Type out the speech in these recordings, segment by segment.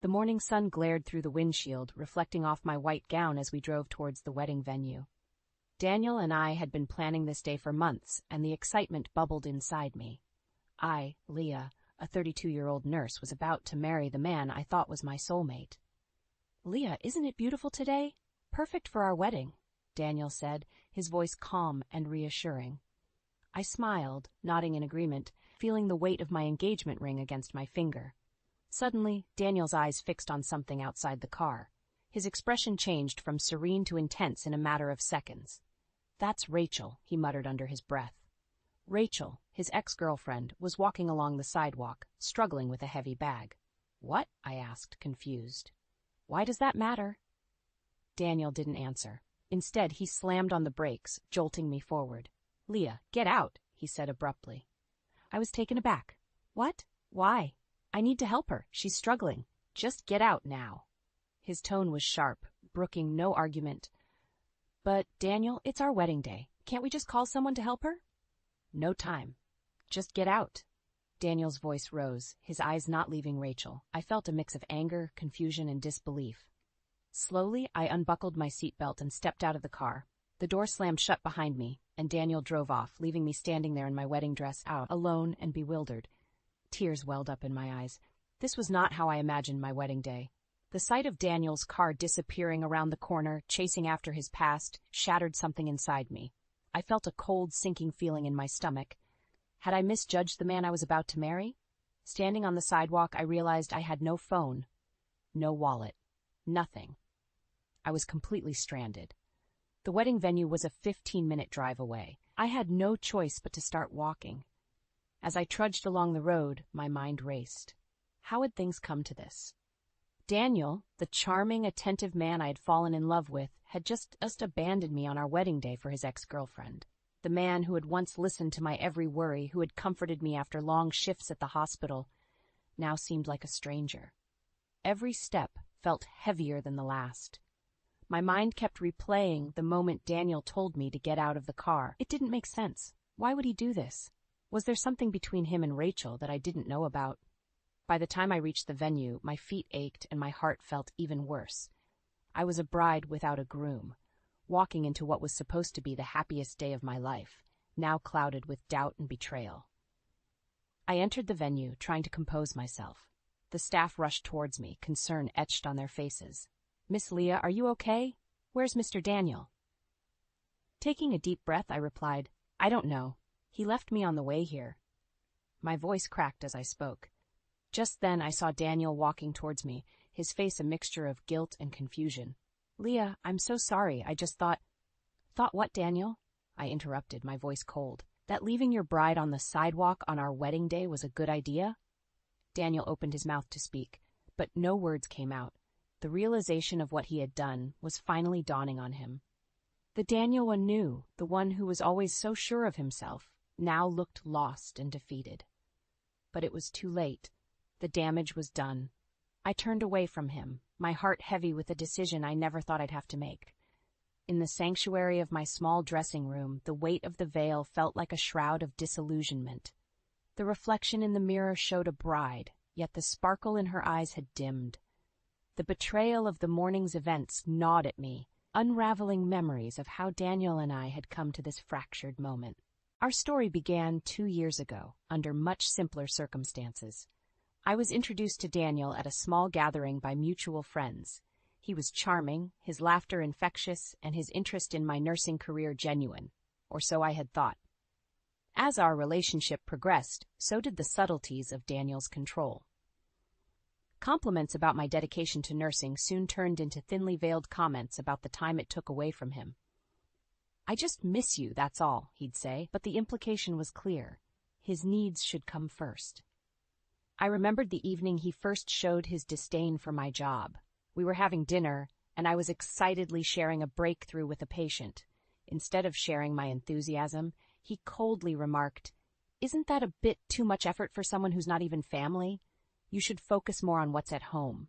The morning sun glared through the windshield, reflecting off my white gown as we drove towards the wedding venue. Daniel and I had been planning this day for months, and the excitement bubbled inside me. I, Leah, a 32-year-old nurse, was about to marry the man I thought was my soulmate. "Leah, isn't it beautiful today? Perfect for our wedding," Daniel said, his voice calm and reassuring. I smiled, nodding in agreement, feeling the weight of my engagement ring against my finger. Suddenly, Daniel's eyes fixed on something outside the car. His expression changed from serene to intense in a matter of seconds. "That's Rachel," he muttered under his breath. Rachel, his ex-girlfriend, was walking along the sidewalk, struggling with a heavy bag. "What?" I asked, confused. "Why does that matter?" Daniel didn't answer. Instead, he slammed on the brakes, jolting me forward. "Leah, get out," he said abruptly. I was taken aback. "What? Why? I need to help her. She's struggling. Just get out now." His tone was sharp, brooking no argument. "But, Daniel, it's our wedding day. Can't we just call someone to help her?" "No time. Just get out." Daniel's voice rose, his eyes not leaving Rachel. I felt a mix of anger, confusion, and disbelief. Slowly, I unbuckled my seatbelt and stepped out of the car. The door slammed shut behind me, and Daniel drove off, leaving me standing there in my wedding dress, out, alone and bewildered. Tears welled up in my eyes. This was not how I imagined my wedding day. The sight of Daniel's car disappearing around the corner, chasing after his past, shattered something inside me. I felt a cold, sinking feeling in my stomach. Had I misjudged the man I was about to marry? Standing on the sidewalk, I realized I had no phone, no wallet, nothing. I was completely stranded. The wedding venue was a 15-minute drive away. I had no choice but to start walking. As I trudged along the road, my mind raced. How had things come to this? Daniel, the charming, attentive man I had fallen in love with, had just abandoned me on our wedding day for his ex-girlfriend. The man who had once listened to my every worry, who had comforted me after long shifts at the hospital, now seemed like a stranger. Every step felt heavier than the last. My mind kept replaying the moment Daniel told me to get out of the car. It didn't make sense. Why would he do this? Was there something between him and Rachel that I didn't know about? By the time I reached the venue, my feet ached and my heart felt even worse. I was a bride without a groom, walking into what was supposed to be the happiest day of my life, now clouded with doubt and betrayal. I entered the venue, trying to compose myself. The staff rushed towards me, concern etched on their faces. "Miss Leah, are you okay? Where's Mr. Daniel?" Taking a deep breath, I replied, "I don't know. He left me on the way here." My voice cracked as I spoke. Just then I saw Daniel walking towards me, his face a mixture of guilt and confusion. "Leah, I'm so sorry. I just thought—" "Thought what, Daniel?" I interrupted, my voice cold. "That leaving your bride on the sidewalk on our wedding day was a good idea?" Daniel opened his mouth to speak, but no words came out. The realization of what he had done was finally dawning on him. The Daniel one knew, the one who was always so sure of himself, now looked lost and defeated. But it was too late. The damage was done. I turned away from him, my heart heavy with a decision I never thought I'd have to make. In the sanctuary of my small dressing room, the weight of the veil felt like a shroud of disillusionment. The reflection in the mirror showed a bride, yet the sparkle in her eyes had dimmed. The betrayal of the morning's events gnawed at me, unraveling memories of how Daniel and I had come to this fractured moment. Our story began 2 years ago, under much simpler circumstances. I was introduced to Daniel at a small gathering by mutual friends. He was charming, his laughter infectious, and his interest in my nursing career genuine, or so I had thought. As our relationship progressed, so did the subtleties of Daniel's control. Compliments about my dedication to nursing soon turned into thinly veiled comments about the time it took away from him. "I just miss you, that's all," he'd say, but the implication was clear. His needs should come first. I remembered the evening he first showed his disdain for my job. We were having dinner, and I was excitedly sharing a breakthrough with a patient. Instead of sharing my enthusiasm, he coldly remarked, "Isn't that a bit too much effort for someone who's not even family? You should focus more on what's at home."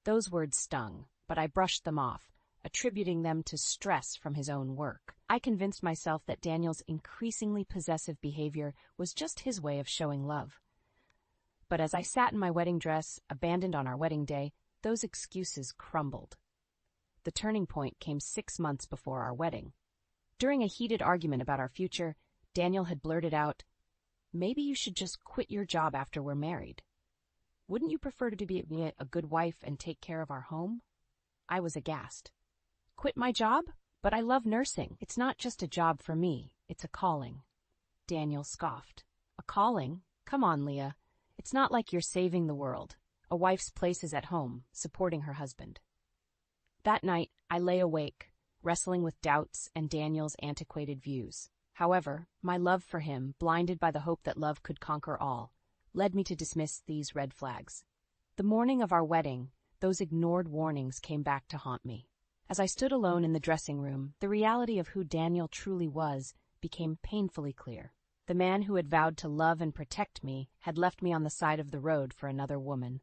Those words stung, but I brushed them off, attributing them to stress from his own work. I convinced myself that Daniel's increasingly possessive behavior was just his way of showing love. But as I sat in my wedding dress, abandoned on our wedding day, those excuses crumbled. The turning point came 6 months before our wedding. During a heated argument about our future, Daniel had blurted out, "Maybe you should just quit your job after we're married. Wouldn't you prefer to be a good wife and take care of our home?" I was aghast. "Quit my job? But I love nursing. It's not just a job for me, it's a calling." Daniel scoffed. "A calling? Come on, Leah. It's not like you're saving the world. A wife's place is at home, supporting her husband." That night, I lay awake, wrestling with doubts and Daniel's antiquated views. However, my love for him, blinded by the hope that love could conquer all, led me to dismiss these red flags. The morning of our wedding, those ignored warnings came back to haunt me. As I stood alone in the dressing room, the reality of who Daniel truly was became painfully clear. The man who had vowed to love and protect me had left me on the side of the road for another woman.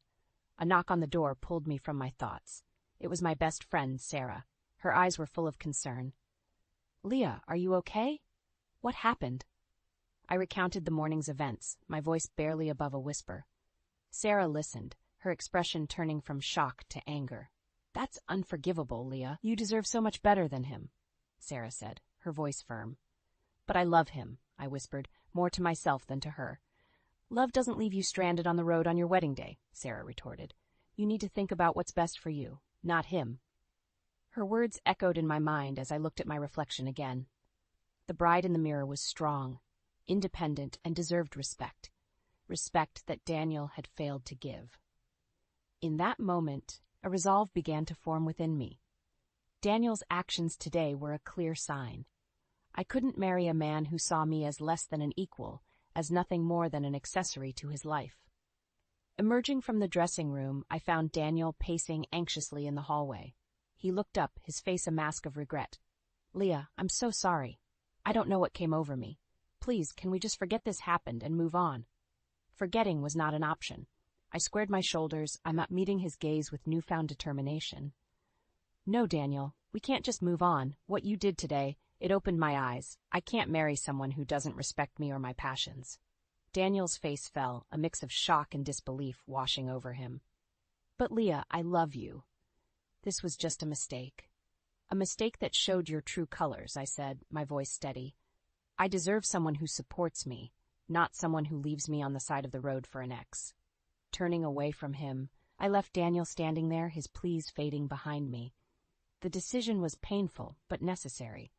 A knock on the door pulled me from my thoughts. It was my best friend, Sarah. Her eyes were full of concern. "Leah, are you okay? What happened?" I recounted the morning's events, my voice barely above a whisper. Sarah listened, her expression turning from shock to anger. "That's unforgivable, Leah. You deserve so much better than him," Sarah said, her voice firm. "But I love him," I whispered, more to myself than to her. "Love doesn't leave you stranded on the road on your wedding day," Sarah retorted. "You need to think about what's best for you, not him." Her words echoed in my mind as I looked at my reflection again. The bride in the mirror was strong, independent, and deserved respect. Respect that Daniel had failed to give. In that moment, a resolve began to form within me. Daniel's actions today were a clear sign. I couldn't marry a man who saw me as less than an equal, as nothing more than an accessory to his life. Emerging from the dressing room, I found Daniel pacing anxiously in the hallway. He looked up, his face a mask of regret. "Leah, I'm so sorry. I don't know what came over me. Please, can we just forget this happened and move on?" Forgetting was not an option. I squared my shoulders, I'm meeting his gaze with newfound determination. "No, Daniel, we can't just move on. What you did today, it opened my eyes. I can't marry someone who doesn't respect me or my passions." Daniel's face fell, a mix of shock and disbelief washing over him. "But Leah, I love you." "This was just a mistake." "A mistake that showed your true colors," I said, my voice steady. "I deserve someone who supports me, not someone who leaves me on the side of the road for an ex." Turning away from him, I left Daniel standing there, his pleas fading behind me. The decision was painful, but necessary.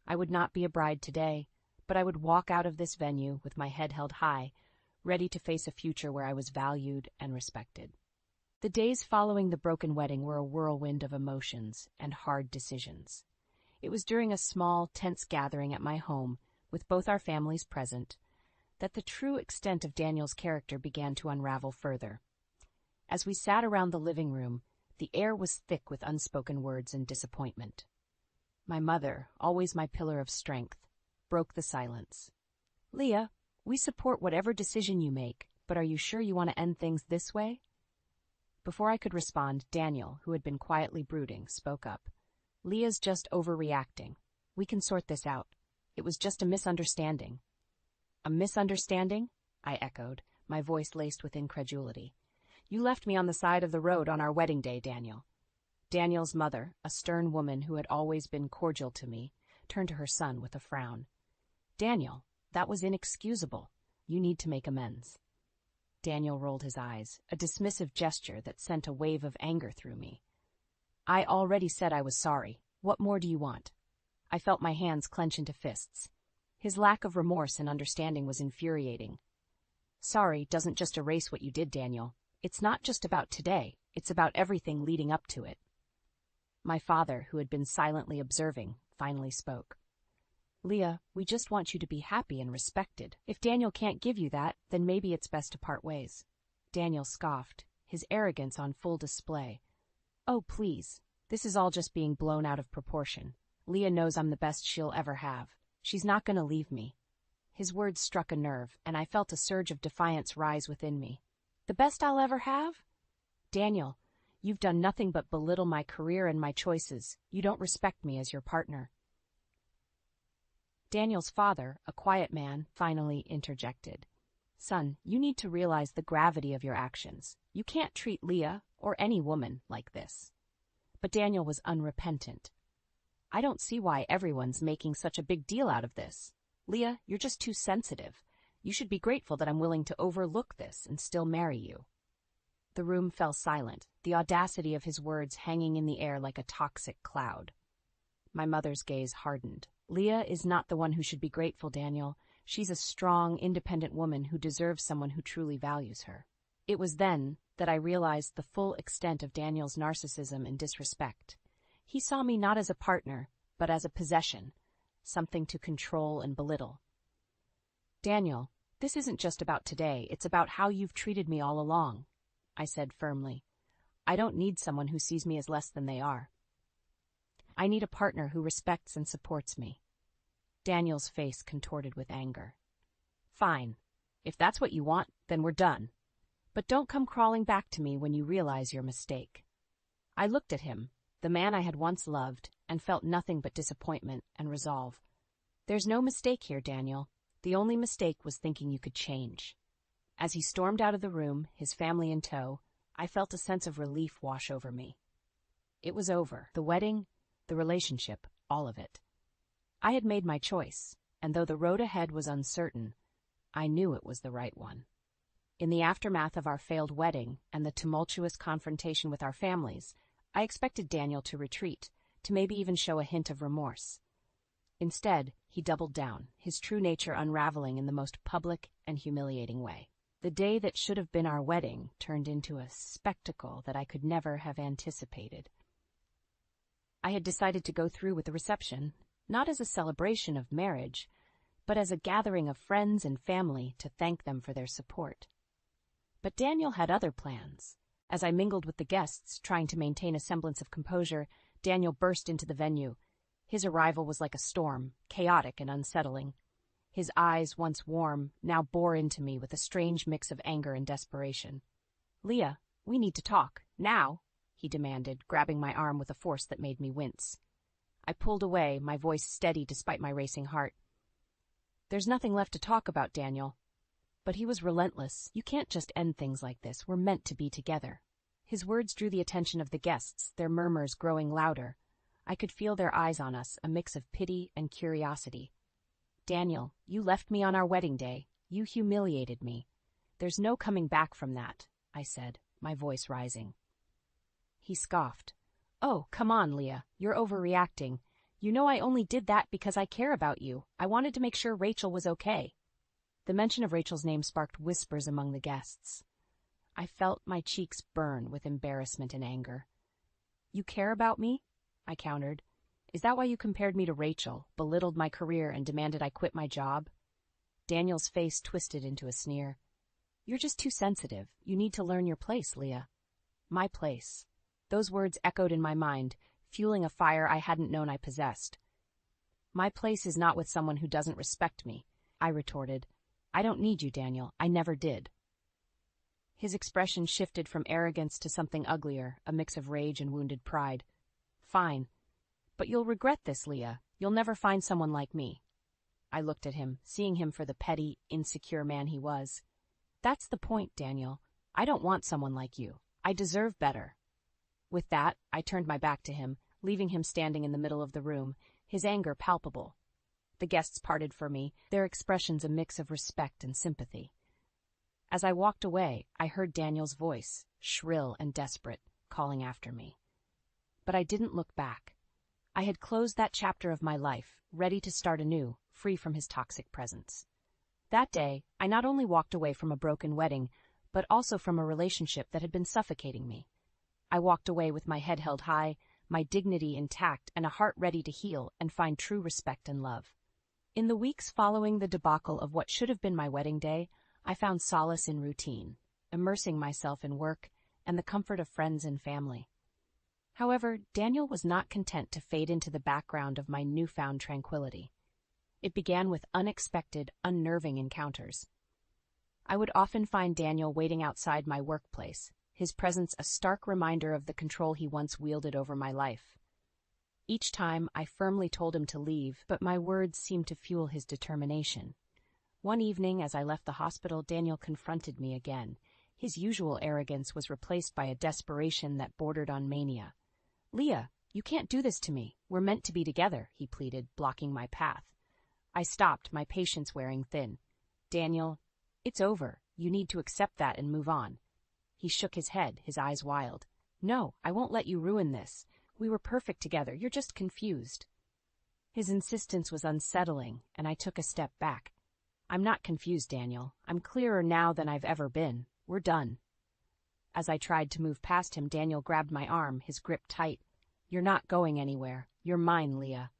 I would not be a bride today, but I would walk out of this venue with my head held high, ready to face a future where I was valued and respected. The days following the broken wedding were a whirlwind of emotions and hard decisions. It was during a small, tense gathering at my home, with both our families present, that the true extent of Daniel's character began to unravel further. As we sat around the living room, the air was thick with unspoken words and disappointment. My mother, always my pillar of strength, broke the silence. "Leah, we support whatever decision you make, but are you sure you want to end things this way?" Before I could respond, Daniel, who had been quietly brooding, spoke up. "Leah's just overreacting. We can sort this out. It was just a misunderstanding." "A misunderstanding?" I echoed, my voice laced with incredulity. "You left me on the side of the road on our wedding day, Daniel." Daniel's mother, a stern woman who had always been cordial to me, turned to her son with a frown. "Daniel, that was inexcusable. You need to make amends." Daniel rolled his eyes, a dismissive gesture that sent a wave of anger through me. "I already said I was sorry. What more do you want?" I felt my hands clench into fists. His lack of remorse and understanding was infuriating. "Sorry doesn't just erase what you did, Daniel. It's not just about today, it's about everything leading up to it." My father, who had been silently observing, finally spoke. "Leah, we just want you to be happy and respected. If Daniel can't give you that, then maybe it's best to part ways." Daniel scoffed, his arrogance on full display. "Oh, please. This is all just being blown out of proportion. Leah knows I'm the best she'll ever have. She's not going to leave me." His words struck a nerve, and I felt a surge of defiance rise within me. "The best I'll ever have?" "Daniel, you've done nothing but belittle my career and my choices. You don't respect me as your partner." Daniel's father, a quiet man, finally interjected. Son, you need to realize the gravity of your actions. You can't treat Leah, or any woman, like this. But Daniel was unrepentant. I don't see why everyone's making such a big deal out of this. Leah, you're just too sensitive. You should be grateful that I'm willing to overlook this and still marry you. The room fell silent, the audacity of his words hanging in the air like a toxic cloud. My mother's gaze hardened. Leah is not the one who should be grateful, Daniel. She's a strong, independent woman who deserves someone who truly values her. It was then that I realized the full extent of Daniel's narcissism and disrespect. He saw me not as a partner, but as a possession, something to control and belittle. Daniel, this isn't just about today, it's about how you've treated me all along, I said firmly. I don't need someone who sees me as less than they are. I need a partner who respects and supports me. Daniel's face contorted with anger. Fine. If that's what you want, then we're done. But don't come crawling back to me when you realize your mistake. I looked at him, the man I had once loved, and felt nothing but disappointment and resolve. There's no mistake here, Daniel. The only mistake was thinking you could change. As he stormed out of the room, his family in tow, I felt a sense of relief wash over me. It was over. The wedding, the relationship, all of it. I had made my choice, and though the road ahead was uncertain, I knew it was the right one. In the aftermath of our failed wedding and the tumultuous confrontation with our families, I expected Daniel to retreat, to maybe even show a hint of remorse. Instead, he doubled down, his true nature unraveling in the most public and humiliating way. The day that should have been our wedding turned into a spectacle that I could never have anticipated. I had decided to go through with the reception, not as a celebration of marriage, but as a gathering of friends and family to thank them for their support. But Daniel had other plans. As I mingled with the guests, trying to maintain a semblance of composure, Daniel burst into the venue. His arrival was like a storm, chaotic and unsettling. His eyes, once warm, now bore into me with a strange mix of anger and desperation. "Leah, we need to talk, now," he demanded, grabbing my arm with a force that made me wince. I pulled away, my voice steady despite my racing heart. "There's nothing left to talk about, Daniel." But he was relentless. "You can't just end things like this. We're meant to be together." His words drew the attention of the guests, their murmurs growing louder. I could feel their eyes on us, a mix of pity and curiosity. "Daniel, you left me on our wedding day. You humiliated me. There's no coming back from that," I said, my voice rising. He scoffed. "Oh, come on, Leah. You're overreacting. You know I only did that because I care about you. I wanted to make sure Rachel was okay." The mention of Rachel's name sparked whispers among the guests. I felt my cheeks burn with embarrassment and anger. "You care about me?" I countered. "Is that why you compared me to Rachel, belittled my career, and demanded I quit my job?" Daniel's face twisted into a sneer. "You're just too sensitive. You need to learn your place, Leah." My place. Those words echoed in my mind, fueling a fire I hadn't known I possessed. "My place is not with someone who doesn't respect me," I retorted. "I don't need you, Daniel. I never did." His expression shifted from arrogance to something uglier, a mix of rage and wounded pride. "Fine. But you'll regret this, Leah. You'll never find someone like me." I looked at him, seeing him for the petty, insecure man he was. "That's the point, Daniel. I don't want someone like you. I deserve better." With that, I turned my back to him, leaving him standing in the middle of the room, his anger palpable. The guests parted for me, their expressions a mix of respect and sympathy. As I walked away, I heard Daniel's voice, shrill and desperate, calling after me. But I didn't look back. I had closed that chapter of my life, ready to start anew, free from his toxic presence. That day, I not only walked away from a broken wedding, but also from a relationship that had been suffocating me. I walked away with my head held high, my dignity intact, and a heart ready to heal and find true respect and love. In the weeks following the debacle of what should have been my wedding day, I found solace in routine, immersing myself in work and the comfort of friends and family. However, Daniel was not content to fade into the background of my newfound tranquility. It began with unexpected, unnerving encounters. I would often find Daniel waiting outside my workplace, his presence a stark reminder of the control he once wielded over my life. Each time, I firmly told him to leave, but my words seemed to fuel his determination. One evening, as I left the hospital, Daniel confronted me again. His usual arrogance was replaced by a desperation that bordered on mania. "Leah, you can't do this to me. We're meant to be together," he pleaded, blocking my path. I stopped, my patience wearing thin. "Daniel, it's over. You need to accept that and move on." He shook his head, his eyes wild. "No, I won't let you ruin this. We were perfect together. You're just confused." His insistence was unsettling, and I took a step back. "I'm not confused, Daniel. I'm clearer now than I've ever been. We're done." As I tried to move past him, Daniel grabbed my arm, his grip tight. "You're not going anywhere. You're mine, Leah."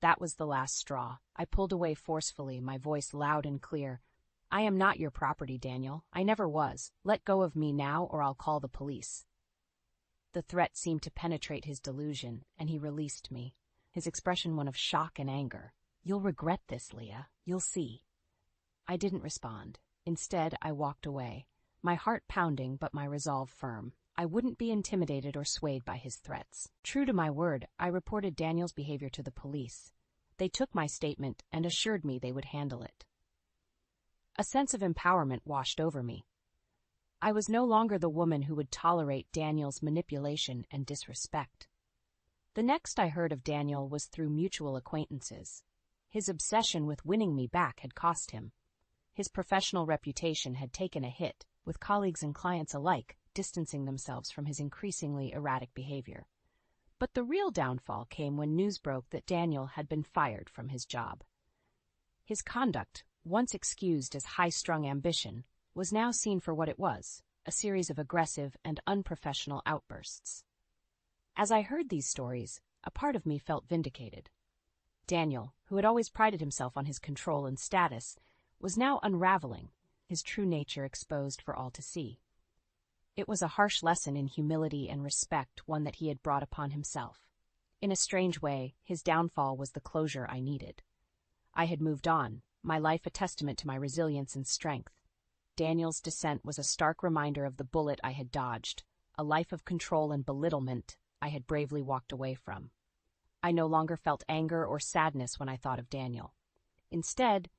That was the last straw. I pulled away forcefully, my voice loud and clear. "I am not your property, Daniel. I never was. Let go of me now, or I'll call the police." The threat seemed to penetrate his delusion, and he released me, his expression one of shock and anger. "You'll regret this, Leah. You'll see." I didn't respond. Instead, I walked away, my heart pounding but my resolve firm. I wouldn't be intimidated or swayed by his threats. True to my word, I reported Daniel's behavior to the police. They took my statement and assured me they would handle it. A sense of empowerment washed over me. I was no longer the woman who would tolerate Daniel's manipulation and disrespect. The next I heard of Daniel was through mutual acquaintances. His obsession with winning me back had cost him. His professional reputation had taken a hit, with colleagues and clients alike distancing themselves from his increasingly erratic behavior. But the real downfall came when news broke that Daniel had been fired from his job. His conduct, once excused as high-strung ambition, was now seen for what it was, a series of aggressive and unprofessional outbursts. As I heard these stories, a part of me felt vindicated. Daniel, who had always prided himself on his control and status, was now unraveling, his true nature exposed for all to see. It was a harsh lesson in humility and respect, one that he had brought upon himself. In a strange way, his downfall was the closure I needed. I had moved on, my life a testament to my resilience and strength. Daniel's descent was a stark reminder of the bullet I had dodged, a life of control and belittlement I had bravely walked away from. I no longer felt anger or sadness when I thought of Daniel. Instead,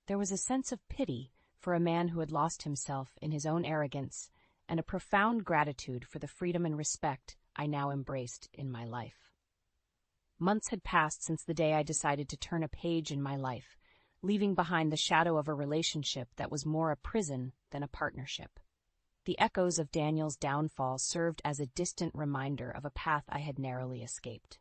there was a sense of pity for a man who had lost himself in his own arrogance, and a profound gratitude for the freedom and respect I now embraced in my life. Months had passed since the day I decided to turn a page in my life, leaving behind the shadow of a relationship that was more a prison than a partnership. The echoes of Daniel's downfall served as a distant reminder of a path I had narrowly escaped.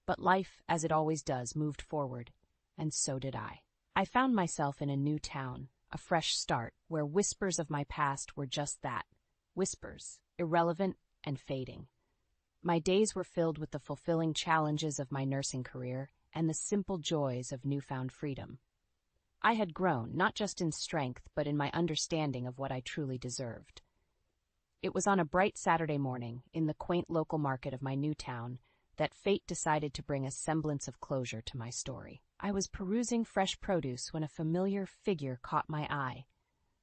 But life, as it always does, moved forward, and so did I. I found myself in a new town, a fresh start, where whispers of my past were just that, whispers, irrelevant and fading. My days were filled with the fulfilling challenges of my nursing career and the simple joys of newfound freedom. I had grown, not just in strength, but in my understanding of what I truly deserved. It was on a bright Saturday morning, in the quaint local market of my new town, that fate decided to bring a semblance of closure to my story. I was perusing fresh produce when a familiar figure caught my eye.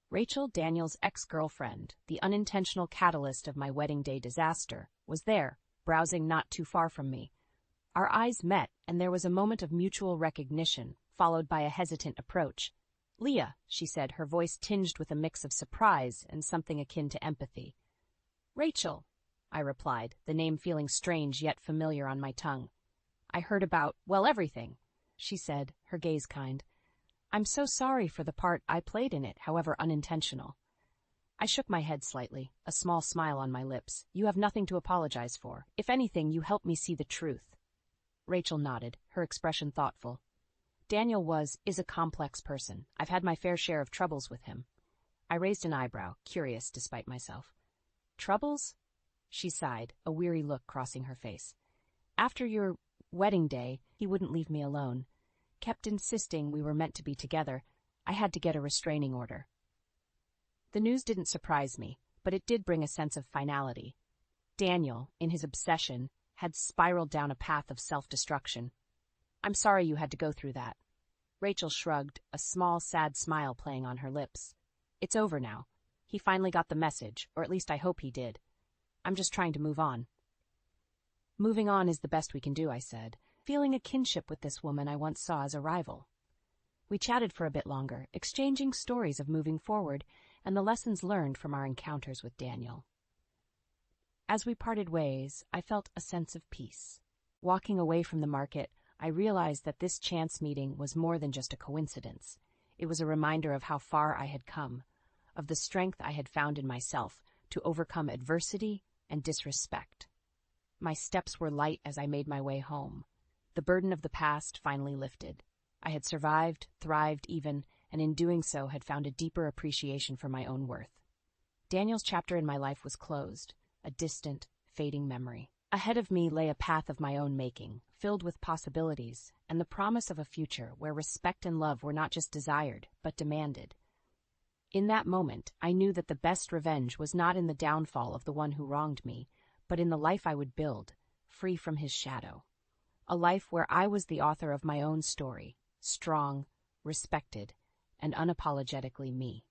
Rachel, Daniel's ex-girlfriend, the unintentional catalyst of my wedding day disaster, was there, browsing not too far from me. Our eyes met, and there was a moment of mutual recognition, followed by a hesitant approach. "Leah," she said, her voice tinged with a mix of surprise and something akin to empathy. "Rachel," I replied, the name feeling strange yet familiar on my tongue. "I heard about, well, everything," she said, her gaze kind. "I'm so sorry for the part I played in it, however unintentional." I shook my head slightly, a small smile on my lips. "You have nothing to apologize for. If anything, you helped me see the truth." Rachel nodded, her expression thoughtful. "Daniel is a complex person. I've had my fair share of troubles with him." I raised an eyebrow, curious despite myself. "Troubles?" She sighed, a weary look crossing her face. "After your wedding day, he wouldn't leave me alone. Kept insisting we were meant to be together. I had to get a restraining order." The news didn't surprise me, but it did bring a sense of finality. Daniel, in his obsession, had spiraled down a path of self-destruction. "I'm sorry you had to go through that." Rachel shrugged, a small, sad smile playing on her lips. "It's over now. He finally got the message, or at least I hope he did. I'm just trying to move on." "Moving on is the best we can do," I said, feeling a kinship with this woman I once saw as a rival. We chatted for a bit longer, exchanging stories of moving forward and the lessons learned from our encounters with Daniel. As we parted ways, I felt a sense of peace. Walking away from the market, I realized that this chance meeting was more than just a coincidence. It was a reminder of how far I had come, of the strength I had found in myself to overcome adversity and disrespect. My steps were light as I made my way home. The burden of the past finally lifted. I had survived, thrived even, and in doing so had found a deeper appreciation for my own worth. Daniel's chapter in my life was closed, a distant, fading memory. Ahead of me lay a path of my own making, filled with possibilities, and the promise of a future where respect and love were not just desired, but demanded. In that moment, I knew that the best revenge was not in the downfall of the one who wronged me, but in the life I would build, free from his shadow. A life where I was the author of my own story, strong, respected, and unapologetically me.